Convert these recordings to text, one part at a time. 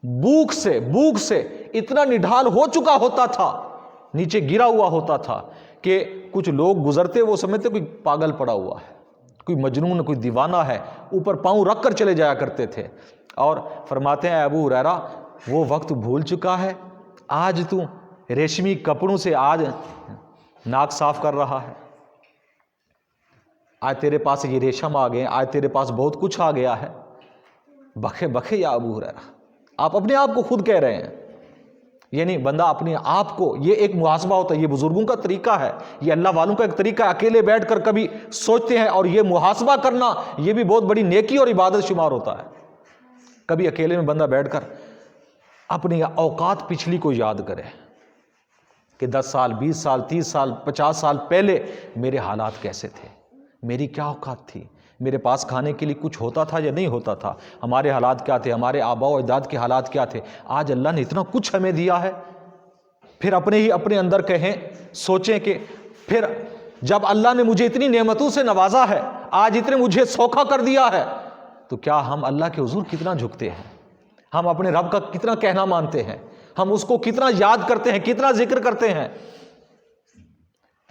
भूख से इतना निढाल हो चुका होता था, नीचे गिरा हुआ होता था कि कुछ लोग गुजरते वो समझते कोई पागल पड़ा हुआ है, कोई मजनून, कोई दीवाना है, ऊपर पांव रख कर चले जाया करते थे। और फरमाते हैं अबू हुरैरा वो वक्त भूल चुका है, आज तू रेशमी कपड़ों से आज नाक साफ कर रहा है, आज तेरे पास ये रेशम आ गए, आज तेरे पास बहुत कुछ आ गया है। बखे बखे या अबू हुरैरा, आप अपने आप को खुद कह रहे हैं, यानी बंदा अपने आप को, ये एक मुहासबा होता है, ये बुजुर्गों का तरीका है, ये अल्लाह वालों का एक तरीका है, अकेले बैठकर कभी सोचते हैं, और ये मुहासबा करना ये भी बहुत बड़ी नेकी और इबादत शुमार होता है। कभी अकेले में बंदा बैठकर अपनी औकात पिछली को याद करे कि 10 साल 20 साल 30 साल 50 साल पहले मेरे हालात कैसे थे, मेरी क्या औकात थी, मेरे पास खाने के लिए कुछ होता था या नहीं होता था, हमारे हालात क्या थे, हमारे आबा और अजदाद के हालात क्या थे। आज अल्लाह ने इतना कुछ हमें दिया है, फिर अपने अंदर कहें, सोचें कि फिर जब अल्लाह ने मुझे इतनी नेमतों से नवाजा है, आज इतने मुझे सौखा कर दिया है, तो क्या हम अल्लाह के हुजूर कितना झुकते हैं, हम अपने रब का कितना कहना मानते हैं, हम उसको कितना याद करते हैं, कितना जिक्र करते हैं।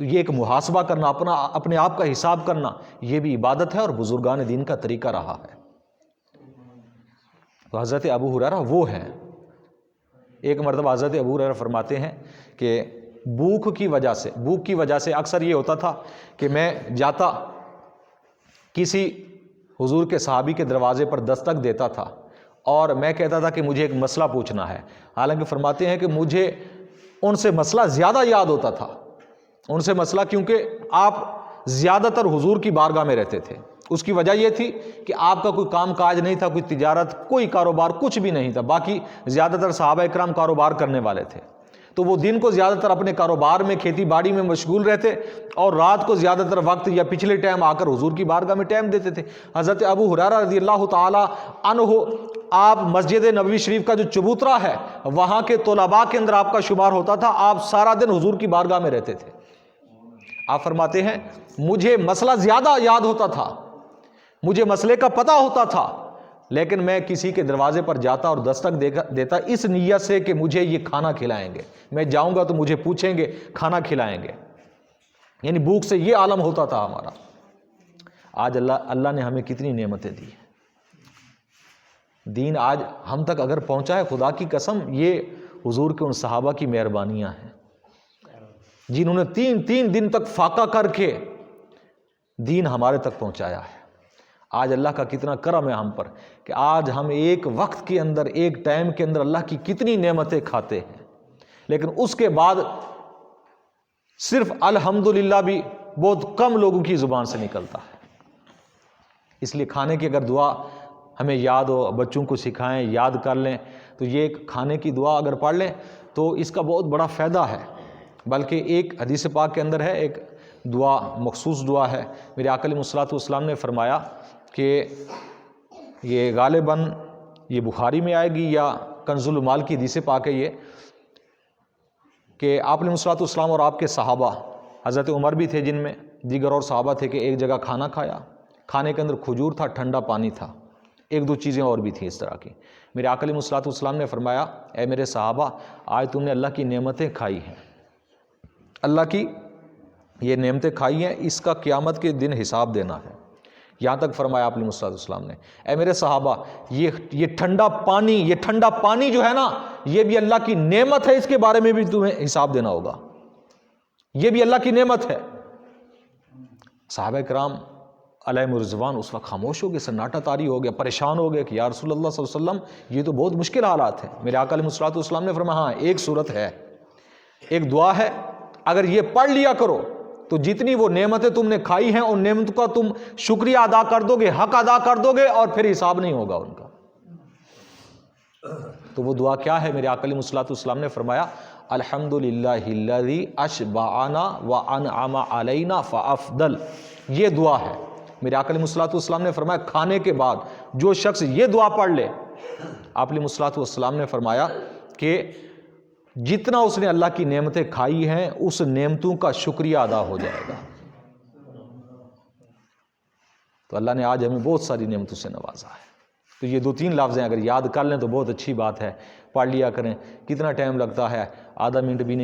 तो ये एक मुहासबा करना, अपने आप का हिसाब करना, ये भी इबादत है और बुजुर्गान दीन का तरीका रहा है। तो हज़रत अबू हुरैरा वो हैं। एक मरतबा हज़रत अबू हुरैरा फरमाते हैं कि भूख की वजह से अक्सर ये होता था कि मैं जाता किसी हुजूर के सहाबी के दरवाजे पर दस्तक देता था और मैं कहता था कि मुझे एक मसला पूछना है। हालांकि फरमाते हैं कि मुझे उनसे मसला ज़्यादा याद होता था, उनसे मसला, क्योंकि आप ज़्यादातर हुजूर की बारगाह में रहते थे। उसकी वजह यह थी कि आपका कोई काम काज नहीं था, कोई तिजारत, कोई कारोबार, कुछ भी नहीं था। बाकी ज़्यादातर सहाबा इकराम कारोबार करने वाले थे, तो वो दिन को ज़्यादातर अपने कारोबार में, खेती बाड़ी में मशगूल रहते और रात को ज़्यादातर वक्त या पिछले टाइम आकर हुजूर की बारगाह में टाइम देते थे। हज़रत अबू हुरैरा रज़ियल्लाहु ताला अन्हु, आप मस्जिद नबवी शरीफ का जो चबूतरा है वहाँ के तलबा के अंदर आपका शुमार होता था, आप सारा दिन हुजूर की बारगाह में रहते थे। आप फरमाते हैं मुझे मसला ज़्यादा याद होता था, मुझे मसले का पता होता था, लेकिन मैं किसी के दरवाजे पर जाता और दस्तक देता इस नीयत से कि मुझे ये खाना खिलाएंगे, मैं जाऊंगा तो मुझे पूछेंगे, खाना खिलाएंगे, यानी भूख से ये आलम होता था हमारा। आज अल्लाह ने हमें कितनी नेमतें दी, दीन आज हम तक अगर पहुंचा है, खुदा की कसम ये हुजूर के उन सहाबा की मेहरबानियां हैं जिन्होंने 3 दिन तक फाका करके दीन हमारे तक पहुंचाया है। आज अल्लाह का कितना करम है हम पर कि आज हम एक वक्त के अंदर, एक टाइम के अंदर अल्लाह की कितनी नेमतें खाते हैं, लेकिन उसके बाद सिर्फ अल्हम्दुलिल्लाह भी बहुत कम लोगों की ज़ुबान से निकलता है। इसलिए खाने की अगर दुआ हमें याद हो, बच्चों को सिखाएं, याद कर लें, तो ये खाने की दुआ अगर पढ़ लें तो इसका बहुत बड़ा फ़ायदा है। बल्कि एक हदीस पाक के अंदर है, एक दुआ, मखसूस दुआ है। मेरे आका अलैहिस्सलातु वस्सलाम ने फरमाया कि ये गालिबन ये बुखारी में आएगी या कंजुल माल की हदीस पाक है ये, कि आप अलैहिस्सलातु वस्सलाम और आपके सहाबा, हज़रत उमर भी थे जिनमें, दीगर और सहाबा थे, कि एक जगह खाना खाया, खाने के अंदर खजूर था, ठंडा पानी था, 1-2 चीज़ें और भी थी इस तरह की। मेरे आका अलैहिस्सलातु वस्सलाम ने फरमाया, ए मेरे सहाबा, आज तुमने अल्लाह की नेमतें खाई हैं, अल्लाह की ये नेमतें खाई हैं, इसका क़यामत के दिन हिसाब देना है। यहाँ तक फरमाया आप अलैहिस्सलाम ने, ए मेरे सहाबा, ये ठंडा पानी जो है ना, ये भी अल्लाह की नेमत है, इसके बारे में भी तुम्हें हिसाब देना होगा, ये भी अल्लाह की नेमत है। सहाबा किराम अलैहिम रिज़वान उस वक्त खामोश हो गए, सन्नाटा तारी हो गया, परेशान हो गए कि या रसूलल्लाह सल्लल्लाहु अलैहि वसल्लम ये तो बहुत मुश्किल हालात हैं। मेरे आका अलैहिस्सलाम ने फरमाया, हाँ एक सूरत है, एक दुआ है, अगर ये पढ़ लिया करो तो जितनी वो नेमतें तुमने खाई हैं उन नेमतों का तुम शुक्रिया अदा कर दोगे, हक अदा कर दोगे, और फिर हिसाब नहीं होगा उनका। तो वो दुआ क्या है? मेरे आका अलैहिस्सलाम ने फरमाया, अल्हम्दुलिल्लाहिल्लज़ी अशबअना व अनअमा अलैना फ़अफ़दल, ये दुआ है। मेरे आका अलैहिस्सलाम ने फरमाया, खाने के बाद जो शख्स ये दुआ पढ़ ले, आप अलैहिस्सलाम ने फरमाया कि जितना उसने अल्लाह की नेमतें खाई हैं उस नेमतों का शुक्रिया अदा हो जाएगा। तो अल्लाह ने आज हमें बहुत सारी नेमतों से नवाजा है, تو یہ 2-3 لفظ ہیں، اگر یاد کر لیں تو بہت اچھی بات ہے، پڑھ لیا کریں۔ کتنا ٹائم لگتا ہے؟ آدھا منٹ بھی نہیں